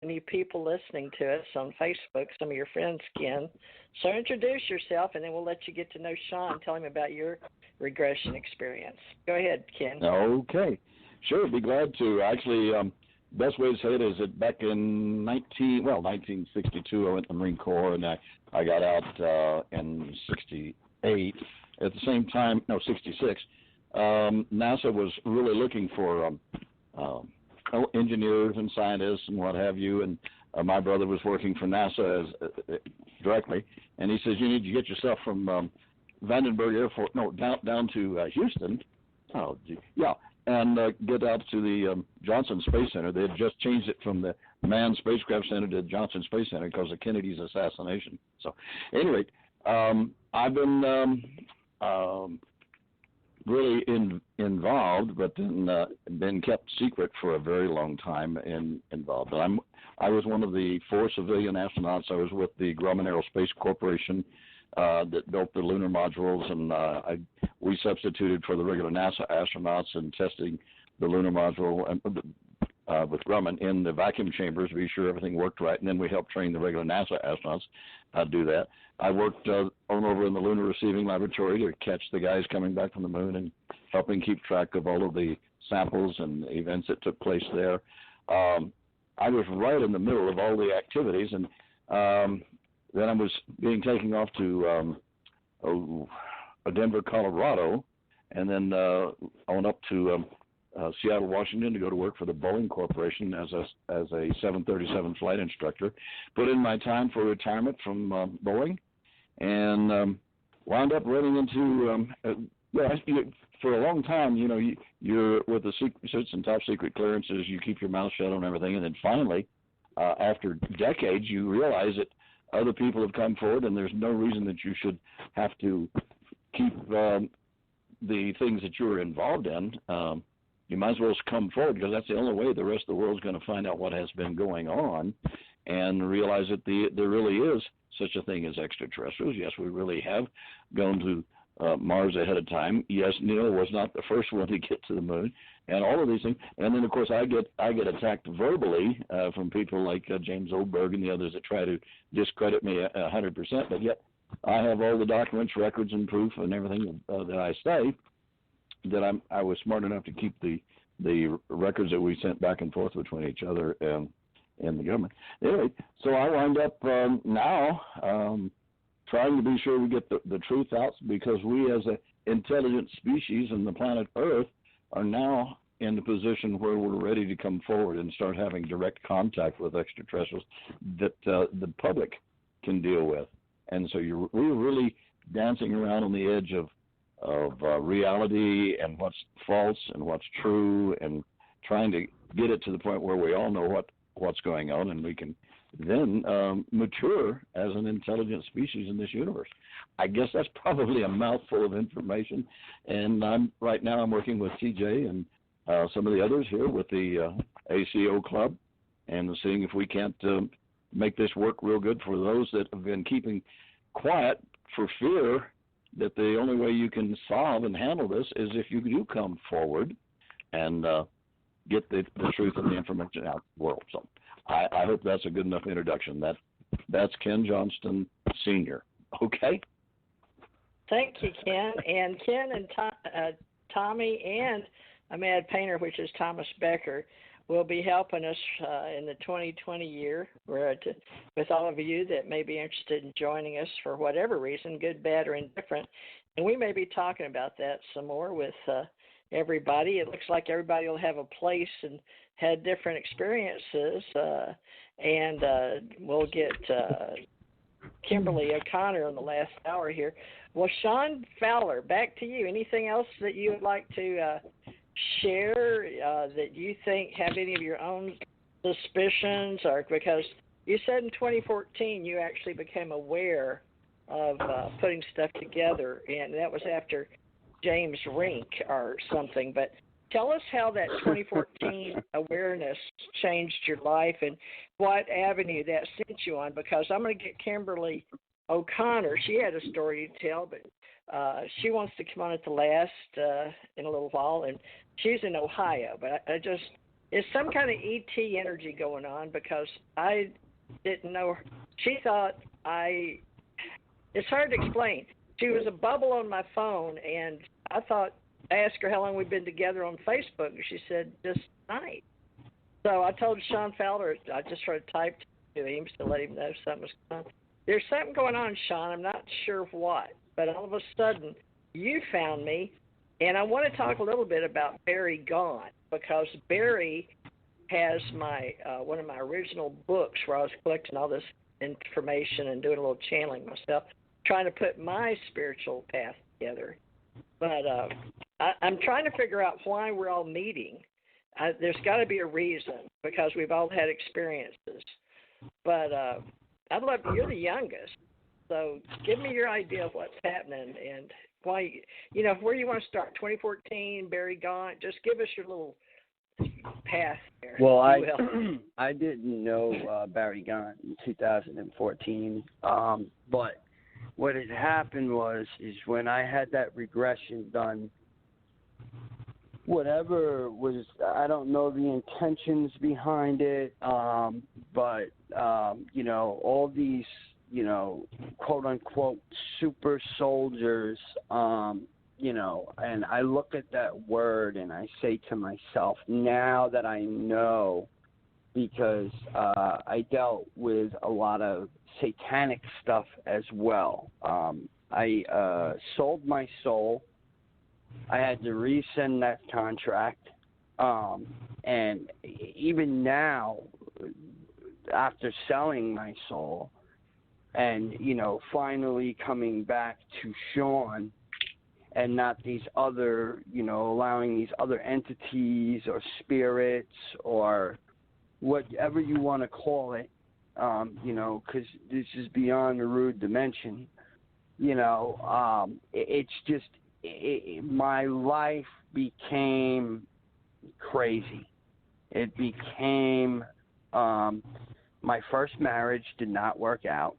new people listening to us on Facebook, some of your friends, Ken. So introduce yourself, and then we'll let you get to know Sean. Tell him about your regression experience. Go ahead, Ken. Okay. Sure, be glad to. Actually, best way to say it is that back in 1962, I went to the Marine Corps, and I got out in 68. At the same time, 66, NASA was really looking for engineers and scientists and what have you, and my brother was working for NASA directly, and he says, you need to get yourself from Vandenberg Air Force, down to Houston. Oh, gee. Yeah, and get out to the Johnson Space Center. They had just changed it from the Manned Spacecraft Center to Johnson Space Center because of Kennedy's assassination. So, anyway, I've been really involved, but then been kept secret for a very long time involved. I was one of the 4 civilian astronauts. I was with the Grumman Aerospace Corporation that built the lunar modules, and we substituted for the regular NASA astronauts in testing the lunar module with Grumman in the vacuum chambers to be sure everything worked right, and then we helped train the regular NASA astronauts how to do that. I worked over in the Lunar Receiving Laboratory to catch the guys coming back from the moon and helping keep track of all of the samples and events that took place there. I was right in the middle of all the activities, and then I was being taken off to Denver, Colorado, and then on up to Seattle, Washington, to go to work for the Boeing Corporation as a 737 flight instructor. Put in my time for retirement from Boeing, and wound up running into for a long time. You're with the secrets and top secret clearances. You keep your mouth shut on everything, and then finally, after decades, you realize that other people have come forward, and there's no reason that you should have to keep the things that you're involved in. You might as well come forward, because that's the only way the rest of the world's going to find out what has been going on and realize that there really is such a thing as extraterrestrials. Yes, we really have gone to Mars ahead of time. Yes, Neil was not the first one to get to the moon, and all of these things. And then, of course, I get attacked verbally from people like James Oldberg and the others that try to discredit me 100%. But yet, I have all the documents, records, and proof and everything that I say that I was smart enough to keep the records that we sent back and forth between each other and the government. Anyway, so I wind up now trying to be sure we get the truth out, because we as an intelligent species on the planet Earth are now in the position where we're ready to come forward and start having direct contact with extraterrestrials that the public can deal with. And so we're really dancing around on the edge of reality and what's false and what's true, and trying to get it to the point where we all know what's going on, and we can then mature as an intelligent species in this universe. I guess that's probably a mouthful of information, and right now I'm working with TJ and some of the others here with the ACO Club, and seeing if we can't make this work real good for those that have been keeping quiet for fear that the only way you can solve and handle this is if you do come forward and get the truth and the information out to the world. So I hope that's a good enough introduction. That's Ken Johnston, Sr. Okay? Thank you, Ken. And Ken and Tommy and a Mad Painter, which is Thomas Becker, will be helping us in the 2020 year with all of you that may be interested in joining us for whatever reason, good, bad, or indifferent. And we may be talking about that some more with everybody. It looks like everybody will have a place and had different experiences. And we'll get Kimberly O'Connor in the last hour here. Well, Sean Fowler, back to you. Anything else that you would like to share that you think have any of your own suspicions, or because you said in 2014 you actually became aware of putting stuff together, and that was after James Rink or something. But tell us how that 2014 awareness changed your life and what avenue that sent you on, because I'm going to get Kimberly O'Connor. She had a story to tell, but she wants to come on at the last in a little while, and she's in Ohio. But I just is some kind of ET energy going on because I didn't know. She thought it's hard to explain. She was a bubble on my phone, and I asked her how long we'd been together on Facebook, and she said, just tonight. So I told Sean Fowler, I just sort of typed to him to let him know something was going on. There's something going on, Sean. I'm not sure what, but all of a sudden you found me, and I want to talk a little bit about Barry Gaunt, because Barry has my one of my original books where I was collecting all this information and doing a little channeling myself, trying to put my spiritual path together. But I'm trying to figure out why we're all meeting. There's got to be a reason, because we've all had experiences. But I'd love, you're the youngest, so give me your idea of what's happening and why, where you want to start. 2014, Barry Gaunt, just give us your little path there. Well, I didn't know Barry Gaunt in 2014, but what had happened is when I had that regression done, whatever was, I don't know the intentions behind it, but, all these, quote unquote super soldiers, and I look at that word and I say to myself, now that I know, because I dealt with a lot of satanic stuff as well. I sold my soul. I had to rescind that contract. And even now, after selling my soul and, finally coming back to Sean and not these other, allowing these other entities or spirits or whatever you want to call it, because this is beyond a rude dimension, it's just, my life became crazy. It became, my first marriage did not work out.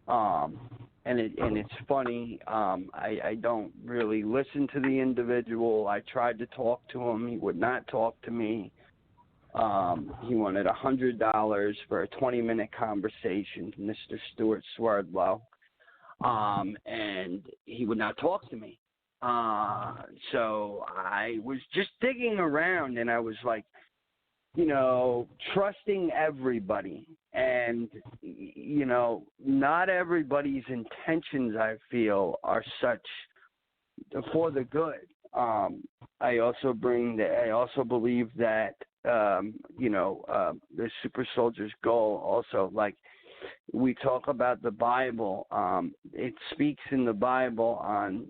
And it's funny, I don't really listen to the individual. I tried to talk to him. He would not talk to me. He wanted $100 for a 20-minute conversation, Mr. Stuart Swerdlow, and he would not talk to me. So I was just digging around, and I was like, trusting everybody. And, not everybody's intentions, I feel, are such for the good. I also believe that, the super soldier's goal also, like we talk about the Bible, it speaks in the Bible on,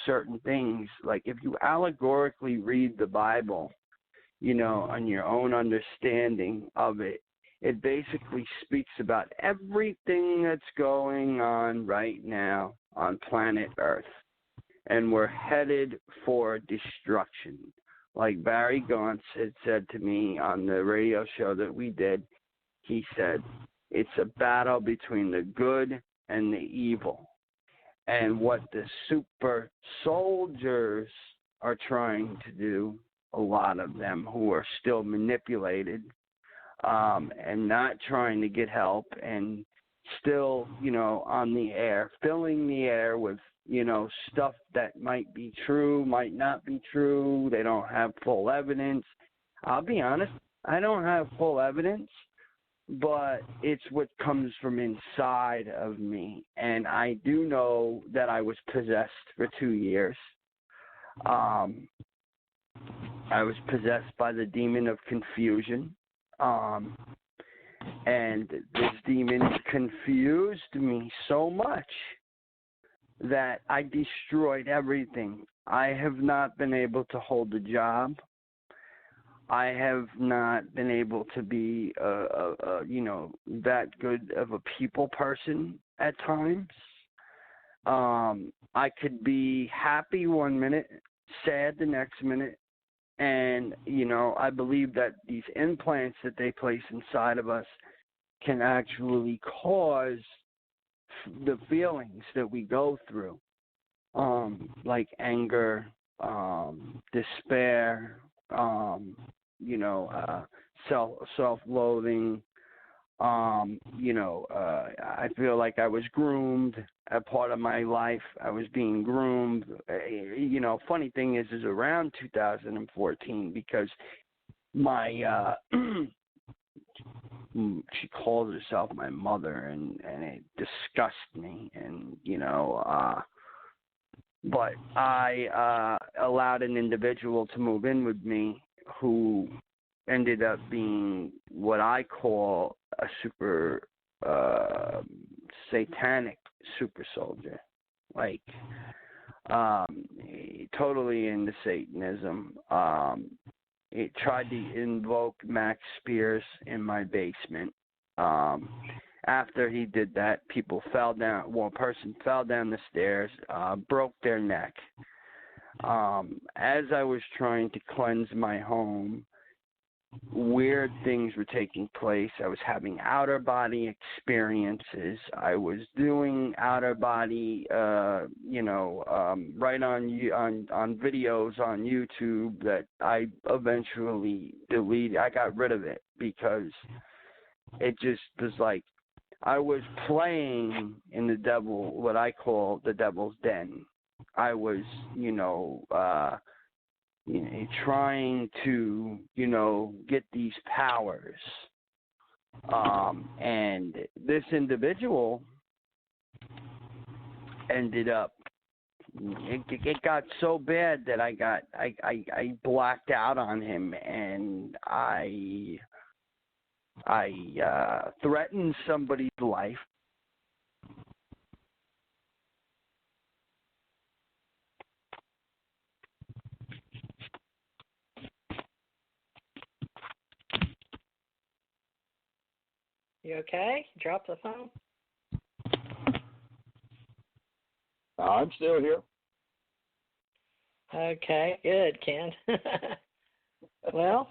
certain things. Like if you allegorically read the Bible, on your own understanding of it, it basically speaks about everything that's going on right now on planet Earth. And we're headed for destruction. Like Barry Gaunt had said to me on the radio show that we did, he said, it's a battle between the good and the evil. And what the super soldiers are trying to do, a lot of them who are still manipulated, and not trying to get help, and still, on the air, filling the air with, stuff that might be true, might not be true. They don't have full evidence. I'll be honest, I don't have full evidence, but it's what comes from inside of me. And I do know that I was possessed for 2 years. I was possessed by the demon of confusion. And this demon confused me so much that I destroyed everything. I have not been able to hold a job. I have not been able to be, that good of a people person at times. I could be happy 1 minute, sad the next minute. And, I believe that these implants that they place inside of us can actually cause the feelings that we go through, like anger, despair, self-loathing. I feel like I was groomed. A part of my life, I was being groomed. Funny thing is around 2014, because my she calls herself my mother, and it disgusts me, and but I allowed an individual to move in with me who ended up being what I call a super satanic super soldier, like totally into Satanism. It tried to invoke Max Spears in my basement. After he did that, people fell down. One person fell down the stairs, broke their neck. As I was trying to cleanse my home, weird things were taking place. I was having outer body experiences. I was doing outer body, right on videos on YouTube that I eventually deleted. I got rid of it because it just was like I was playing in what I call the devil's den. I was, trying to, get these powers. And this individual ended up, it got so bad that I blacked out on him, and I threatened somebody's life. You okay? Drop the phone? I'm still here. Okay, good, Ken. Well,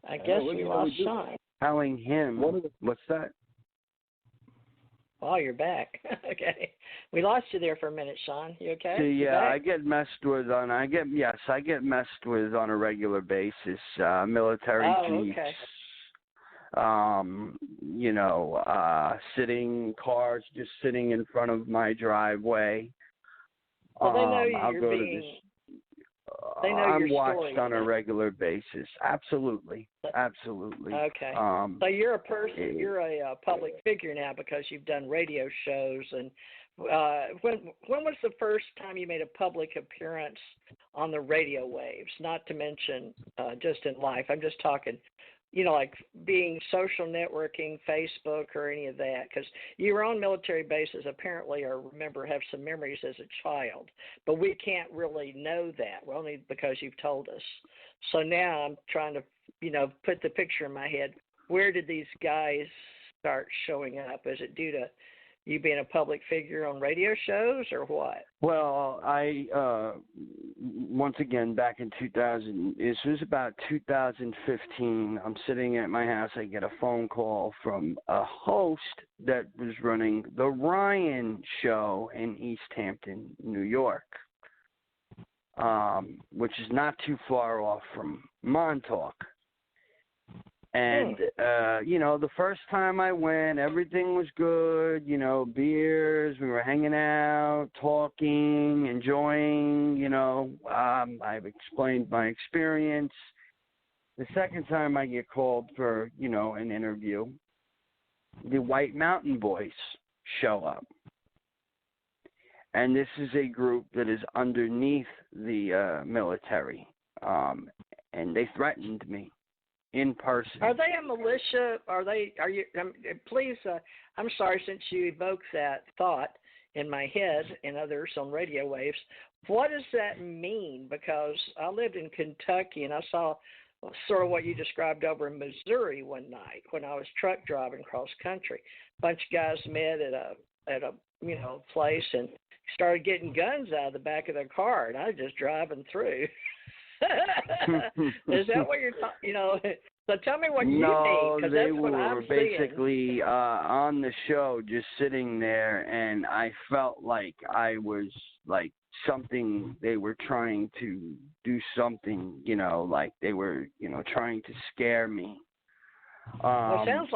I guess we lost Sean. Telling him, what's that? Oh, you're back. Okay. We lost you there for a minute, Sean. You okay? Yeah, I get messed with on a regular basis. Military jeeps. Okay. Cars just sitting in front of my driveway. Well, they know I'm watched on a regular basis. Absolutely. Okay. So you're a person. You're a public figure now because you've done radio shows. And when was the first time you made a public appearance on the radio waves? Not to mention just in life. I'm just talking. Like being social networking, Facebook, or any of that, because you were on military bases, apparently, or remember, have some memories as a child, but we can't really know that, only because you've told us. So now I'm trying to, put the picture in my head. Where did these guys start showing up? Is it due to you being a public figure on radio shows, or what? Well, I once again back in 2000. This was about 2015. I'm sitting at my house. I get a phone call from a host that was running the Ryan Show in East Hampton, New York, which is not too far off from Montauk. And, the first time I went, everything was good, beers, we were hanging out, talking, enjoying, I've explained my experience. The second time I get called for, an interview, the White Mountain Boys show up. And this is a group that is underneath the military, and they threatened me. In person. Are they a militia? Are you? Please, I'm sorry, since you evoked that thought in my head and others on radio waves. What does that mean? Because I lived in Kentucky and I saw sort of what you described over in Missouri one night when I was truck driving cross country. A bunch of guys met at a place and started getting guns out of the back of their car, and I was just driving through. Is that what you're talking? So tell me what you mean, because that's what I'm seeing. They were basically on the show, just sitting there, and I felt like I was something, they were trying to do something, you know, like they were, you know, trying to scare me. Well, it sounds